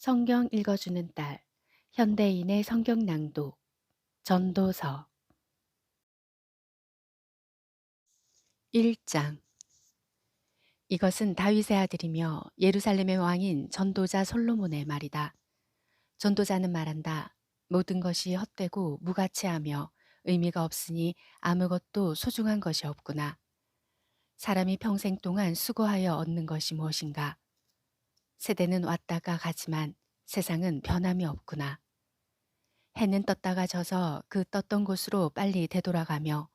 성경 읽어주는 딸, 현대인의 성경 낭독, 전도서 1장. 이것은 다윗의 아들이며 예루살렘의 왕인 전도자 솔로몬의 말이다. 전도자는 말한다. 모든 것이 헛되고 무가치하며 의미가 없으니 아무것도 소중한 것이 없구나. 사람이 평생 동안 수고하여 얻는 것이 무엇인가? 세대는 왔다가 가지만 세상은 변함이 없구나. 해는 떴다가 져서 그 떴던 곳으로 빨리 되돌아가며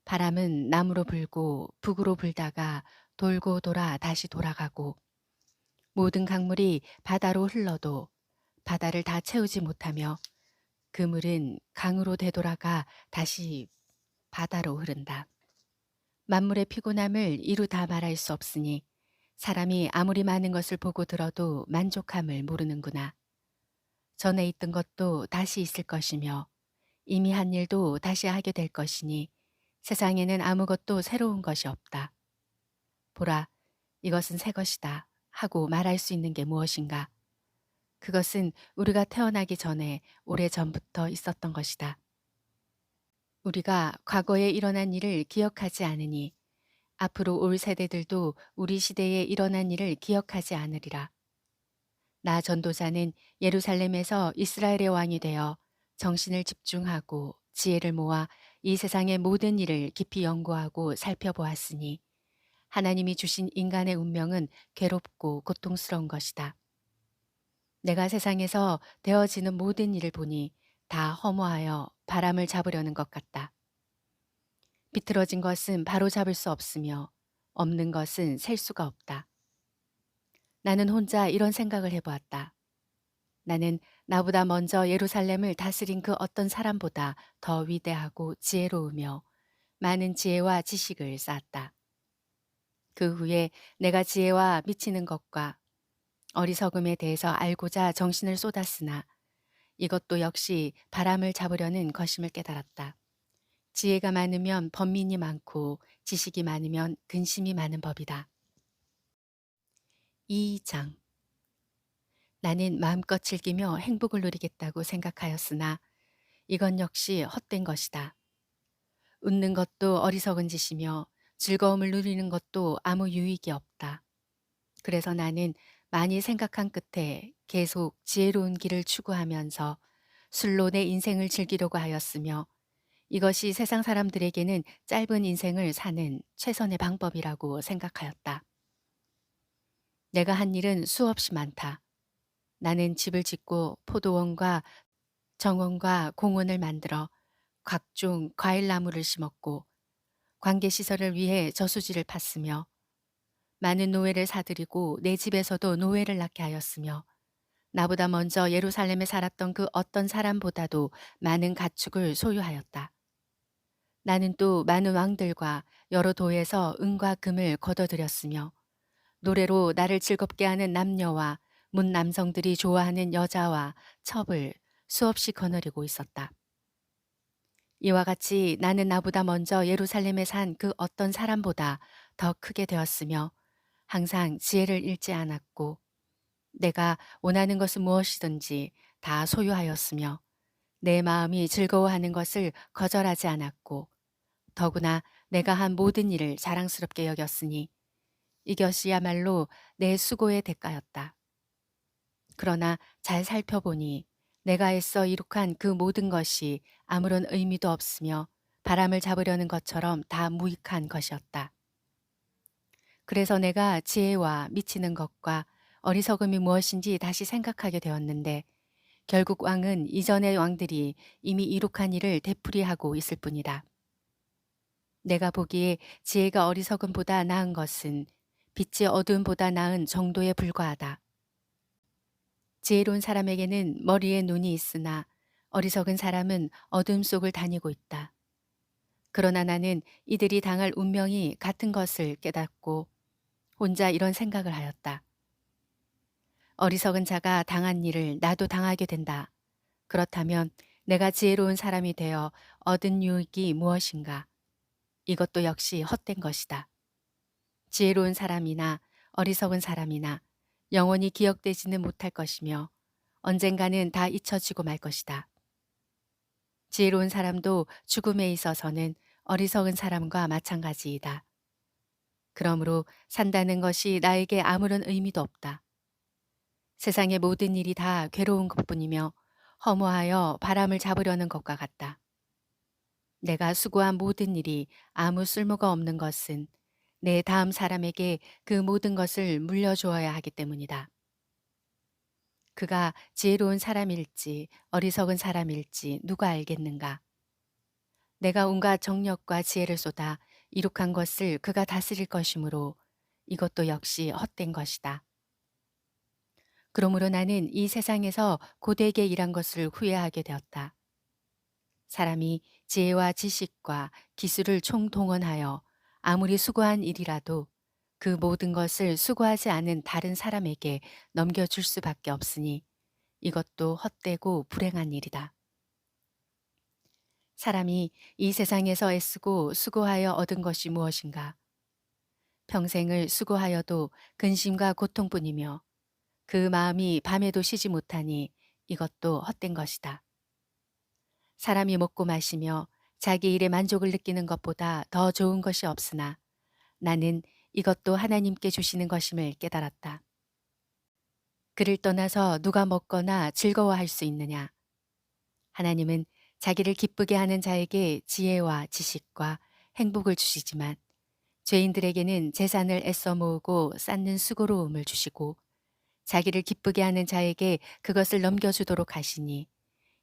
바람은 남으로 불고 북으로 불다가 돌고 돌아 다시 돌아가고 모든 강물이 바다로 흘러도 바다를 다 채우지 못하며 그 물은 강으로 되돌아가 다시 바다로 흐른다. 만물의 피곤함을 이루 다 말할 수 없으니 사람이 아무리 많은 것을 보고 들어도 만족함을 모르는구나. 전에 있던 것도 다시 있을 것이며 이미 한 일도 다시 하게 될 것이니 세상에는 아무것도 새로운 것이 없다. 보라, 이것은 새 것이다 하고 말할 수 있는 게 무엇인가? 그것은 우리가 태어나기 전에 오래전부터 있었던 것이다. 우리가 과거에 일어난 일을 기억하지 않으니 앞으로 올 세대들도 우리 시대에 일어난 일을 기억하지 않으리라. 나 전도자는 예루살렘에서 이스라엘의 왕이 되어 정신을 집중하고 지혜를 모아 이 세상의 모든 일을 깊이 연구하고 살펴보았으니 하나님이 주신 인간의 운명은 괴롭고 고통스러운 것이다. 내가 세상에서 되어지는 모든 일을 보니 다 허무하여 바람을 잡으려는 것 같다. 비틀어진 것은 바로 잡을 수 없으며 없는 것은 셀 수가 없다. 나는 혼자 이런 생각을 해보았다. 나는 나보다 먼저 예루살렘을 다스린 그 어떤 사람보다 더 위대하고 지혜로우며 많은 지혜와 지식을 쌓았다. 그 후에 내가 지혜와 미치는 것과 어리석음에 대해서 알고자 정신을 쏟았으나 이것도 역시 바람을 잡으려는 것임을 깨달았다. 지혜가 많으면 번민이 많고 지식이 많으면 근심이 많은 법이다. 2장. 나는 마음껏 즐기며 행복을 누리겠다고 생각하였으나 이건 역시 헛된 것이다. 웃는 것도 어리석은 짓이며 즐거움을 누리는 것도 아무 유익이 없다. 그래서 나는 많이 생각한 끝에 계속 지혜로운 길을 추구하면서 술로 내 인생을 즐기려고 하였으며 이것이 세상 사람들에게는 짧은 인생을 사는 최선의 방법이라고 생각하였다. 내가 한 일은 수없이 많다. 나는 집을 짓고 포도원과 정원과 공원을 만들어 각종 과일나무를 심었고 관계시설을 위해 저수지를 팠으며 많은 노예를 사들이고 내 집에서도 노예를 낳게 하였으며 나보다 먼저 예루살렘에 살았던 그 어떤 사람보다도 많은 가축을 소유하였다. 나는 또 많은 왕들과 여러 도에서 은과 금을 거둬들였으며 노래로 나를 즐겁게 하는 남녀와 문 남성들이 좋아하는 여자와 첩을 수없이 거느리고 있었다. 이와 같이 나는 나보다 먼저 예루살렘에 산 그 어떤 사람보다 더 크게 되었으며 항상 지혜를 잃지 않았고 내가 원하는 것은 무엇이든지 다 소유하였으며 내 마음이 즐거워하는 것을 거절하지 않았고 더구나 내가 한 모든 일을 자랑스럽게 여겼으니 이것이야말로 내 수고의 대가였다. 그러나 잘 살펴보니 내가 애써 이룩한 그 모든 것이 아무런 의미도 없으며 바람을 잡으려는 것처럼 다 무익한 것이었다. 그래서 내가 지혜와 미치는 것과 어리석음이 무엇인지 다시 생각하게 되었는데 결국 왕은 이전의 왕들이 이미 이룩한 일을 되풀이하고 있을 뿐이다. 내가 보기에 지혜가 어리석음보다 나은 것은 빛이 어두움보다 나은 정도에 불과하다. 지혜로운 사람에게는 머리에 눈이 있으나 어리석은 사람은 어둠 속을 다니고 있다. 그러나 나는 이들이 당할 운명이 같은 것을 깨닫고 혼자 이런 생각을 하였다. 어리석은 자가 당한 일을 나도 당하게 된다. 그렇다면 내가 지혜로운 사람이 되어 얻은 유익이 무엇인가? 이것도 역시 헛된 것이다. 지혜로운 사람이나 어리석은 사람이나 영원히 기억되지는 못할 것이며 언젠가는 다 잊혀지고 말 것이다. 지혜로운 사람도 죽음에 있어서는 어리석은 사람과 마찬가지이다. 그러므로 산다는 것이 나에게 아무런 의미도 없다. 세상의 모든 일이 다 괴로운 것뿐이며 허무하여 바람을 잡으려는 것과 같다. 내가 수고한 모든 일이 아무 쓸모가 없는 것은 내 다음 사람에게 그 모든 것을 물려주어야 하기 때문이다. 그가 지혜로운 사람일지 어리석은 사람일지 누가 알겠는가? 내가 온갖 정력과 지혜를 쏟아 이룩한 것을 그가 다스릴 것이므로 이것도 역시 헛된 것이다. 그러므로 나는 이 세상에서 고되게 일한 것을 후회하게 되었다. 사람이 지혜와 지식과 기술을 총동원하여 아무리 수고한 일이라도 그 모든 것을 수고하지 않은 다른 사람에게 넘겨줄 수밖에 없으니 이것도 헛되고 불행한 일이다. 사람이 이 세상에서 애쓰고 수고하여 얻은 것이 무엇인가? 평생을 수고하여도 근심과 고통뿐이며 그 마음이 밤에도 쉬지 못하니 이것도 헛된 것이다. 사람이 먹고 마시며 자기 일에 만족을 느끼는 것보다 더 좋은 것이 없으나 나는 이것도 하나님께 주시는 것임을 깨달았다. 그를 떠나서 누가 먹거나 즐거워할 수 있느냐? 하나님은 자기를 기쁘게 하는 자에게 지혜와 지식과 행복을 주시지만 죄인들에게는 재산을 애써 모으고 쌓는 수고로움을 주시고 자기를 기쁘게 하는 자에게 그것을 넘겨주도록 하시니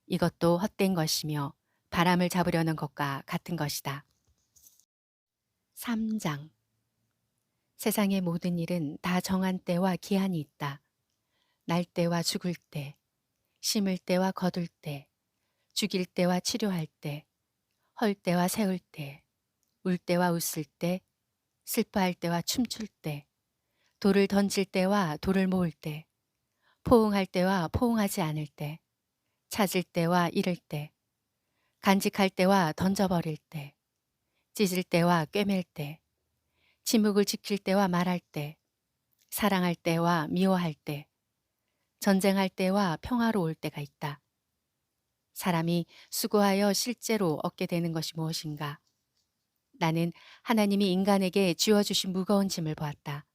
이것도 헛된 것이며 바람을 잡으려는 것과 같은 것이다. 3장 세상의 모든 일은 다 정한 때와 기한이 있다. 날 때와 죽을 때, 심을 때와 거둘 때, 죽일 때와 치료할 때, 헐 때와 세울 때, 울 때와 웃을 때, 슬퍼할 때와 춤출 때, 돌을 던질 때와 돌을 모을 때, 포옹할 때와 포옹하지 않을 때, 찾을 때와 잃을 때, 간직할 때와 던져버릴 때, 찢을 때와 꿰맬 때, 침묵을 지킬 때와 말할 때, 사랑할 때와 미워할 때, 전쟁할 때와 평화로울 때가 있다. 사람이 수고하여 실제로 얻게 되는 것이 무엇인가? 나는 하나님이 인간에게 쥐어주신 무거운 짐을 보았다.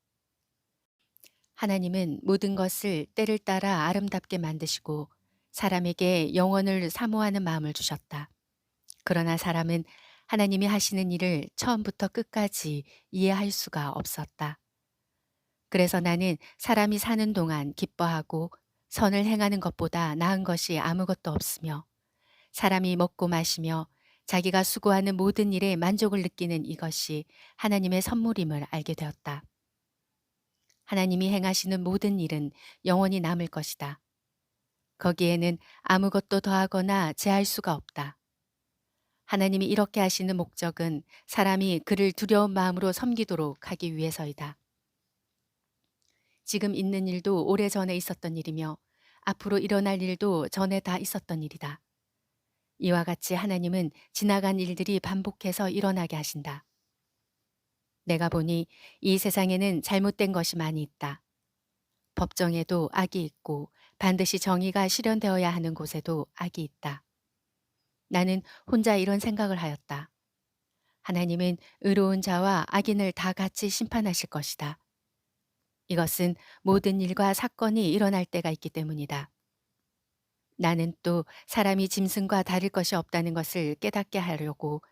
하나님은 모든 것을 때를 따라 아름답게 만드시고 사람에게 영원을 사모하는 마음을 주셨다. 그러나 사람은 하나님이 하시는 일을 처음부터 끝까지 이해할 수가 없었다. 그래서 나는 사람이 사는 동안 기뻐하고 선을 행하는 것보다 나은 것이 아무것도 없으며 사람이 먹고 마시며 자기가 수고하는 모든 일에 만족을 느끼는 이것이 하나님의 선물임을 알게 되었다. 하나님이 행하시는 모든 일은 영원히 남을 것이다. 거기에는 아무것도 더하거나 제할 수가 없다. 하나님이 이렇게 하시는 목적은 사람이 그를 두려운 마음으로 섬기도록 하기 위해서이다. 지금 있는 일도 오래전에 있었던 일이며 앞으로 일어날 일도 전에 다 있었던 일이다. 이와 같이 하나님은 지나간 일들이 반복해서 일어나게 하신다. 내가 보니 이 세상에는 잘못된 것이 많이 있다. 법정에도 악이 있고 반드시 정의가 실현되어야 하는 곳에도 악이 있다. 나는 혼자 이런 생각을 하였다. 하나님은 의로운 자와 악인을 다 같이 심판하실 것이다. 이것은 모든 일과 사건이 일어날 때가 있기 때문이다. 나는 또 사람이 짐승과 다를 것이 없다는 것을 깨닫게 하려고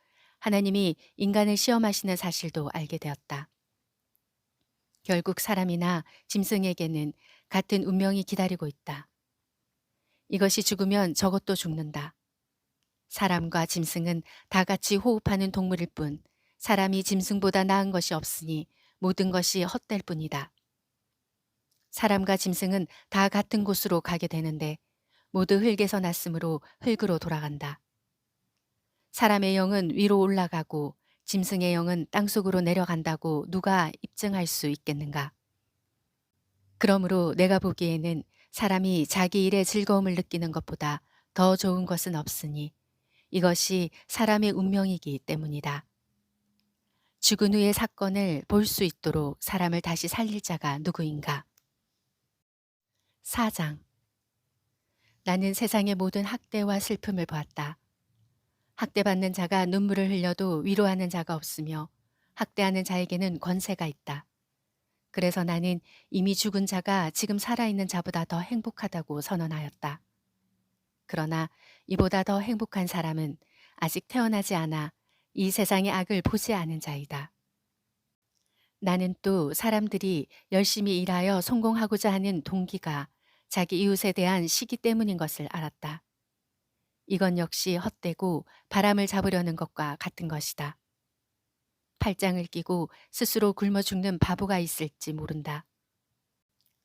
하나님이 인간을 시험하시는 사실도 알게 되었다. 결국 사람이나 짐승에게는 같은 운명이 기다리고 있다. 이것이 죽으면 저것도 죽는다. 사람과 짐승은 다 같이 호흡하는 동물일 뿐 사람이 짐승보다 나은 것이 없으니 모든 것이 헛될 뿐이다. 사람과 짐승은 다 같은 곳으로 가게 되는데 모두 흙에서 났으므로 흙으로 돌아간다. 사람의 영은 위로 올라가고 짐승의 영은 땅속으로 내려간다고 누가 입증할 수 있겠는가? 그러므로 내가 보기에는 사람이 자기 일에 즐거움을 느끼는 것보다 더 좋은 것은 없으니 이것이 사람의 운명이기 때문이다. 죽은 후의 사건을 볼 수 있도록 사람을 다시 살릴 자가 누구인가? 4장 나는 세상의 모든 학대와 슬픔을 보았다. 학대받는 자가 눈물을 흘려도 위로하는 자가 없으며 학대하는 자에게는 권세가 있다. 그래서 나는 이미 죽은 자가 지금 살아있는 자보다 더 행복하다고 선언하였다. 그러나 이보다 더 행복한 사람은 아직 태어나지 않아 이 세상의 악을 보지 않은 자이다. 나는 또 사람들이 열심히 일하여 성공하고자 하는 동기가 자기 이웃에 대한 시기 때문인 것을 알았다. 이건 역시 헛되고 바람을 잡으려는 것과 같은 것이다. 팔짱을 끼고 스스로 굶어 죽는 바보가 있을지 모른다.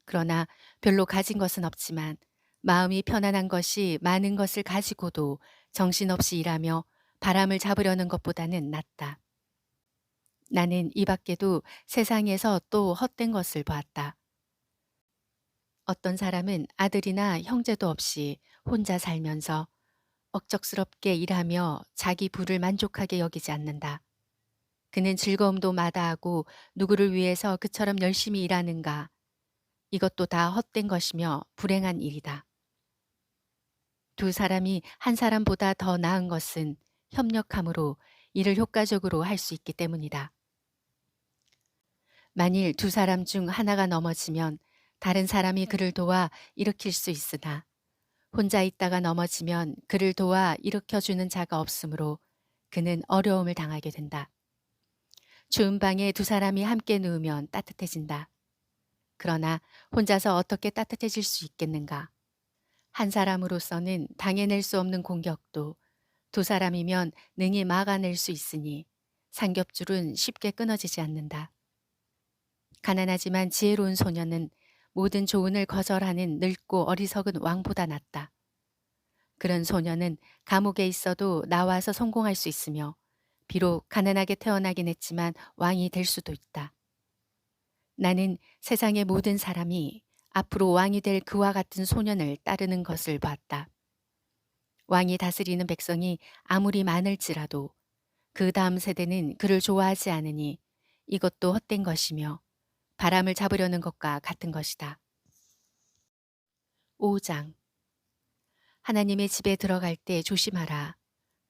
그러나 별로 가진 것은 없지만 마음이 편안한 것이 많은 것을 가지고도 정신없이 일하며 바람을 잡으려는 것보다는 낫다. 나는 이 밖에도 세상에서 또 헛된 것을 보았다. 어떤 사람은 아들이나 형제도 없이 혼자 살면서 억척스럽게 일하며 자기 부를 만족하게 여기지 않는다. 그는 즐거움도 마다하고 누구를 위해서 그처럼 열심히 일하는가. 이것도 다 헛된 것이며 불행한 일이다. 두 사람이 한 사람보다 더 나은 것은 협력함으로 일을 효과적으로 할 수 있기 때문이다. 만일 두 사람 중 하나가 넘어지면 다른 사람이 그를 도와 일으킬 수 있으나 혼자 있다가 넘어지면 그를 도와 일으켜주는 자가 없으므로 그는 어려움을 당하게 된다. 추운 방에 두 사람이 함께 누우면 따뜻해진다. 그러나 혼자서 어떻게 따뜻해질 수 있겠는가? 한 사람으로서는 당해낼 수 없는 공격도 두 사람이면 능히 막아낼 수 있으니 삼겹줄은 쉽게 끊어지지 않는다. 가난하지만 지혜로운 소년은 모든 조언을 거절하는 늙고 어리석은 왕보다 낫다. 그런 소년은 감옥에 있어도 나와서 성공할 수 있으며 비록 가난하게 태어나긴 했지만 왕이 될 수도 있다. 나는 세상의 모든 사람이 앞으로 왕이 될 그와 같은 소년을 따르는 것을 봤다. 왕이 다스리는 백성이 아무리 많을지라도 그 다음 세대는 그를 좋아하지 않으니 이것도 헛된 것이며 바람을 잡으려는 것과 같은 것이다. 5장. 하나님의 집에 들어갈 때 조심하라.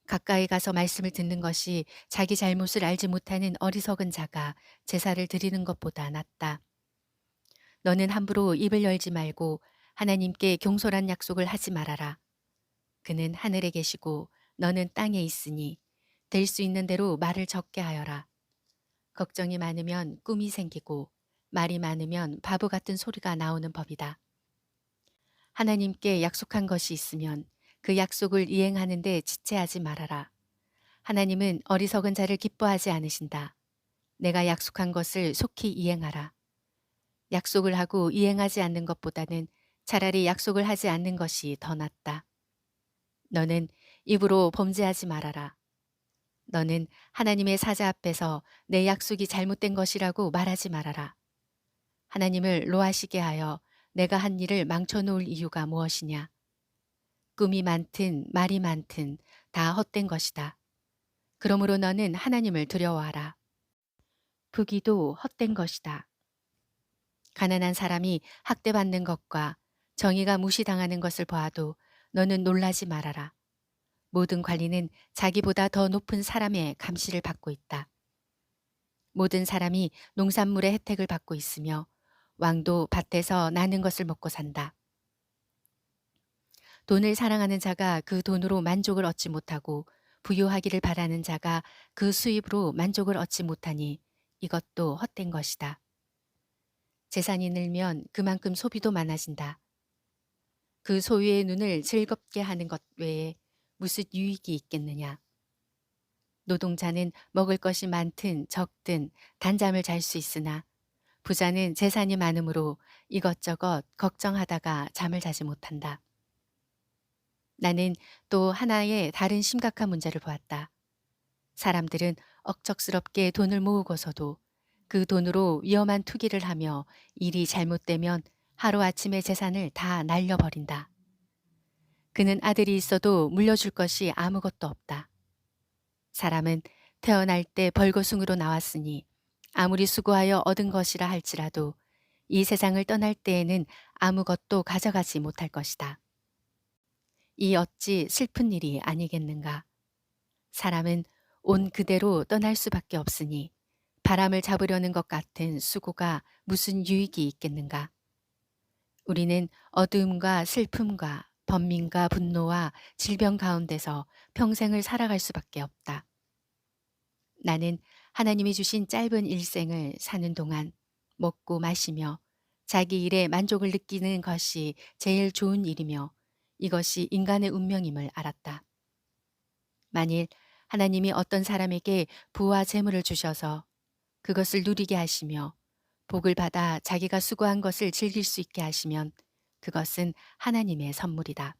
가까이 가서 말씀을 듣는 것이 자기 잘못을 알지 못하는 어리석은 자가 제사를 드리는 것보다 낫다. 너는 함부로 입을 열지 말고 하나님께 경솔한 약속을 하지 말아라. 그는 하늘에 계시고 너는 땅에 있으니 될 수 있는 대로 말을 적게 하여라. 걱정이 많으면 꿈이 생기고 말이 많으면 바보 같은 소리가 나오는 법이다. 하나님께 약속한 것이 있으면 그 약속을 이행하는데 지체하지 말아라. 하나님은 어리석은 자를 기뻐하지 않으신다. 내가 약속한 것을 속히 이행하라. 약속을 하고 이행하지 않는 것보다는 차라리 약속을 하지 않는 것이 더 낫다. 너는 입으로 범죄하지 말아라. 너는 하나님의 사자 앞에서 내 약속이 잘못된 것이라고 말하지 말아라. 하나님을 노하시게 하여 내가 한 일을 망쳐놓을 이유가 무엇이냐. 꿈이 많든 말이 많든 다 헛된 것이다. 그러므로 너는 하나님을 두려워하라. 부귀도 헛된 것이다. 가난한 사람이 학대받는 것과 정의가 무시당하는 것을 보아도 너는 놀라지 말아라. 모든 관리는 자기보다 더 높은 사람의 감시를 받고 있다. 모든 사람이 농산물의 혜택을 받고 있으며 왕도 밭에서 나는 것을 먹고 산다. 돈을 사랑하는 자가 그 돈으로 만족을 얻지 못하고 부유하기를 바라는 자가 그 수입으로 만족을 얻지 못하니 이것도 헛된 것이다. 재산이 늘면 그만큼 소비도 많아진다. 그 소유의 눈을 즐겁게 하는 것 외에 무슨 유익이 있겠느냐. 노동자는 먹을 것이 많든 적든 단잠을 잘 수 있으나 부자는 재산이 많으므로 이것저것 걱정하다가 잠을 자지 못한다. 나는 또 하나의 다른 심각한 문제를 보았다. 사람들은 억척스럽게 돈을 모으고서도 그 돈으로 위험한 투기를 하며 일이 잘못되면 하루아침에 재산을 다 날려버린다. 그는 아들이 있어도 물려줄 것이 아무것도 없다. 사람은 태어날 때 벌거숭으로 나왔으니 아무리 수고하여 얻은 것이라 할지라도 이 세상을 떠날 때에는 아무것도 가져가지 못할 것이다. 이 어찌 슬픈 일이 아니겠는가. 사람은 온 그대로 떠날 수밖에 없으니 바람을 잡으려는 것 같은 수고가 무슨 유익이 있겠는가. 우리는 어두움과 슬픔과 번민과 분노와 질병 가운데서 평생을 살아갈 수밖에 없다. 나는 하나님이 주신 짧은 일생을 사는 동안 먹고 마시며 자기 일에 만족을 느끼는 것이 제일 좋은 일이며 이것이 인간의 운명임을 알았다. 만일 하나님이 어떤 사람에게 부와 재물을 주셔서 그것을 누리게 하시며 복을 받아 자기가 수고한 것을 즐길 수 있게 하시면 그것은 하나님의 선물이다.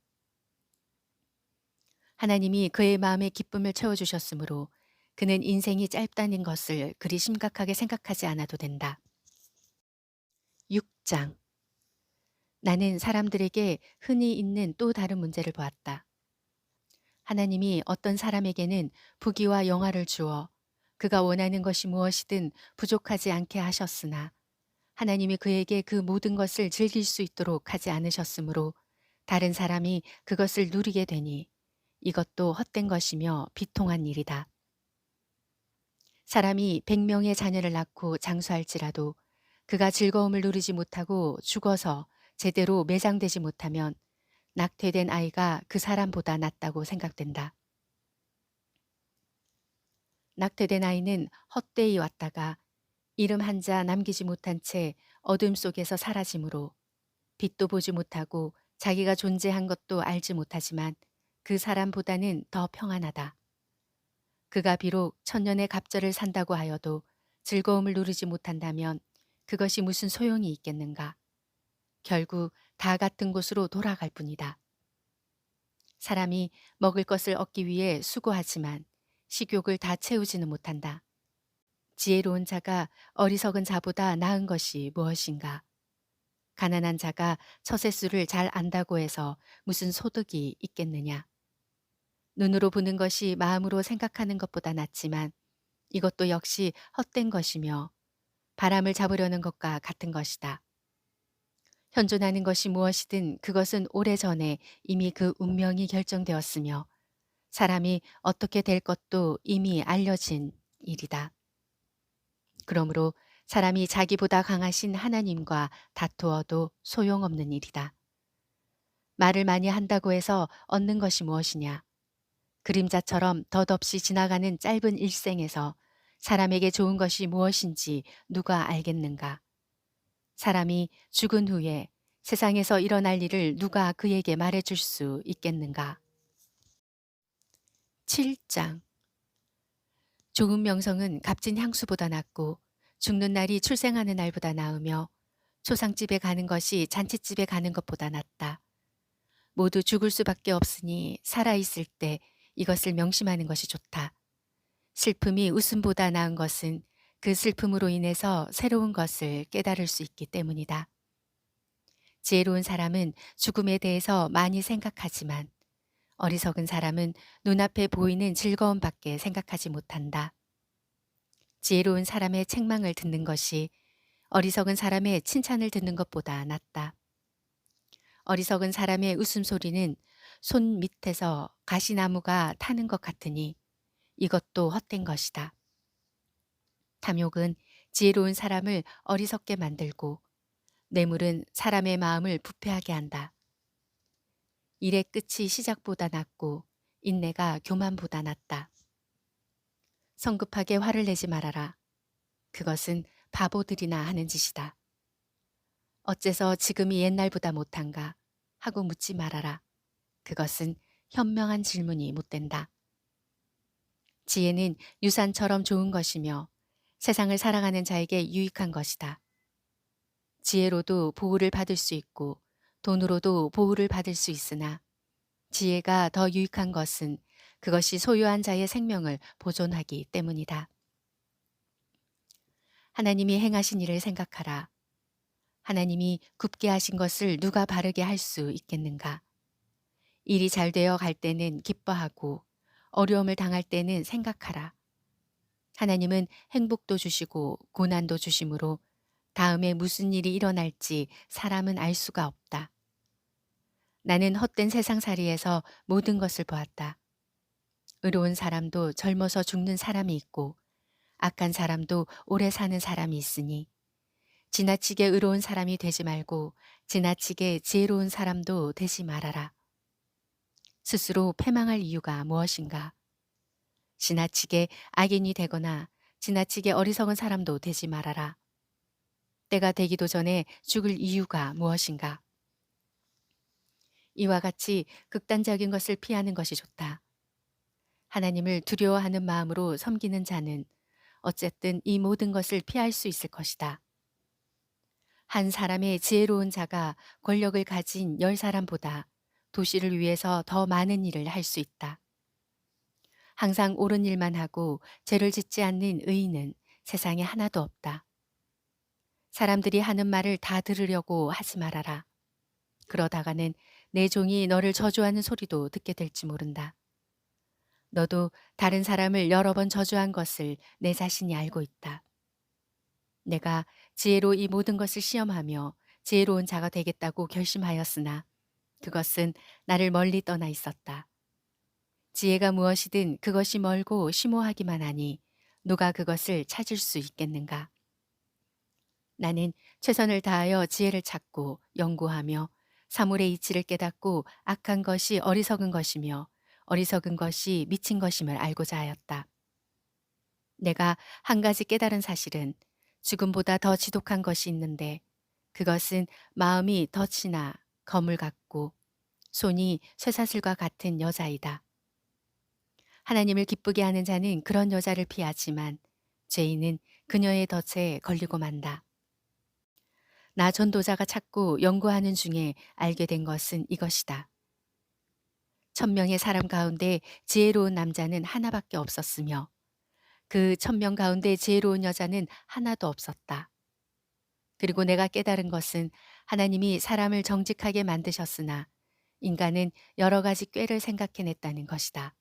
하나님이 그의 마음에 기쁨을 채워주셨으므로 그는 인생이 짧다는 것을 그리 심각하게 생각하지 않아도 된다. 6장. 나는 사람들에게 흔히 있는 또 다른 문제를 보았다. 하나님이 어떤 사람에게는 부귀와 영화를 주어 그가 원하는 것이 무엇이든 부족하지 않게 하셨으나 하나님이 그에게 그 모든 것을 즐길 수 있도록 하지 않으셨으므로 다른 사람이 그것을 누리게 되니 이것도 헛된 것이며 비통한 일이다. 사람이 100명의 자녀를 낳고 장수할지라도 그가 즐거움을 누리지 못하고 죽어서 제대로 매장되지 못하면 낙태된 아이가 그 사람보다 낫다고 생각된다. 낙태된 아이는 헛되이 왔다가 이름 한자 남기지 못한 채 어둠 속에서 사라지므로 빛도 보지 못하고 자기가 존재한 것도 알지 못하지만 그 사람보다는 더 평안하다. 그가 비록 천년의 갑절을 산다고 하여도 즐거움을 누리지 못한다면 그것이 무슨 소용이 있겠는가. 결국 다 같은 곳으로 돌아갈 뿐이다. 사람이 먹을 것을 얻기 위해 수고하지만 식욕을 다 채우지는 못한다. 지혜로운 자가 어리석은 자보다 나은 것이 무엇인가. 가난한 자가 처세수를 잘 안다고 해서 무슨 소득이 있겠느냐. 눈으로 보는 것이 마음으로 생각하는 것보다 낫지만 이것도 역시 헛된 것이며 바람을 잡으려는 것과 같은 것이다. 현존하는 것이 무엇이든 그것은 오래전에 이미 그 운명이 결정되었으며 사람이 어떻게 될 것도 이미 알려진 일이다. 그러므로 사람이 자기보다 강하신 하나님과 다투어도 소용없는 일이다. 말을 많이 한다고 해서 얻는 것이 무엇이냐. 그림자처럼 덧없이 지나가는 짧은 일생에서 사람에게 좋은 것이 무엇인지 누가 알겠는가. 사람이 죽은 후에 세상에서 일어날 일을 누가 그에게 말해줄 수 있겠는가. 7장. 좋은 명성은 값진 향수보다 낫고 죽는 날이 출생하는 날보다 나으며 초상집에 가는 것이 잔치집에 가는 것보다 낫다. 모두 죽을 수밖에 없으니 살아있을 때 이것을 명심하는 것이 좋다. 슬픔이 웃음보다 나은 것은 그 슬픔으로 인해서 새로운 것을 깨달을 수 있기 때문이다. 지혜로운 사람은 죽음에 대해서 많이 생각하지만 어리석은 사람은 눈앞에 보이는 즐거움밖에 생각하지 못한다. 지혜로운 사람의 책망을 듣는 것이 어리석은 사람의 칭찬을 듣는 것보다 낫다. 어리석은 사람의 웃음소리는 손 밑에서 가시나무가 타는 것 같으니 이것도 헛된 것이다. 탐욕은 지혜로운 사람을 어리석게 만들고 뇌물은 사람의 마음을 부패하게 한다. 일의 끝이 시작보다 낫고 인내가 교만보다 낫다. 성급하게 화를 내지 말아라. 그것은 바보들이나 하는 짓이다. 어째서 지금이 옛날보다 못한가 하고 묻지 말아라. 그것은 현명한 질문이 못된다. 지혜는 유산처럼 좋은 것이며 세상을 살아가는 자에게 유익한 것이다. 지혜로도 보호를 받을 수 있고 돈으로도 보호를 받을 수 있으나 지혜가 더 유익한 것은 그것이 소유한 자의 생명을 보존하기 때문이다. 하나님이 행하신 일을 생각하라. 하나님이 굽게 하신 것을 누가 바르게 할 수 있겠는가? 일이 잘 되어 갈 때는 기뻐하고 어려움을 당할 때는 생각하라. 하나님은 행복도 주시고 고난도 주심으로 다음에 무슨 일이 일어날지 사람은 알 수가 없다. 나는 헛된 세상살이에서 모든 것을 보았다. 의로운 사람도 젊어서 죽는 사람이 있고 악한 사람도 오래 사는 사람이 있으니 지나치게 의로운 사람이 되지 말고 지나치게 지혜로운 사람도 되지 말아라. 스스로 패망할 이유가 무엇인가? 지나치게 악인이 되거나 지나치게 어리석은 사람도 되지 말아라. 때가 되기도 전에 죽을 이유가 무엇인가? 이와 같이 극단적인 것을 피하는 것이 좋다. 하나님을 두려워하는 마음으로 섬기는 자는 어쨌든 이 모든 것을 피할 수 있을 것이다. 한 사람의 지혜로운 자가 권력을 가진 10사람보다 도시를 위해서 더 많은 일을 할 수 있다. 항상 옳은 일만 하고 죄를 짓지 않는 의인은 세상에 하나도 없다. 사람들이 하는 말을 다 들으려고 하지 말아라. 그러다가는 내 종이 너를 저주하는 소리도 듣게 될지 모른다. 너도 다른 사람을 여러 번 저주한 것을 내 자신이 알고 있다. 내가 지혜로 이 모든 것을 시험하며 지혜로운 자가 되겠다고 결심하였으나 그것은 나를 멀리 떠나 있었다. 지혜가 무엇이든 그것이 멀고 심오하기만 하니 누가 그것을 찾을 수 있겠는가? 나는 최선을 다하여 지혜를 찾고 연구하며 사물의 이치를 깨닫고 악한 것이 어리석은 것이며 어리석은 것이 미친 것임을 알고자 하였다. 내가 한 가지 깨달은 사실은 죽음보다 더 지독한 것이 있는데 그것은 마음이 덫이나 거물 같고 손이 쇠사슬과 같은 여자이다. 하나님을 기쁘게 하는 자는 그런 여자를 피하지만 죄인은 그녀의 덫에 걸리고 만다. 나 전도자가 찾고 연구하는 중에 알게 된 것은 이것이다. 1000명의 사람 가운데 지혜로운 남자는 하나밖에 없었으며 그 1000명 가운데 지혜로운 여자는 하나도 없었다. 그리고 내가 깨달은 것은 하나님이 사람을 정직하게 만드셨으나 인간은 여러 가지 꾀를 생각해냈다는 것이다.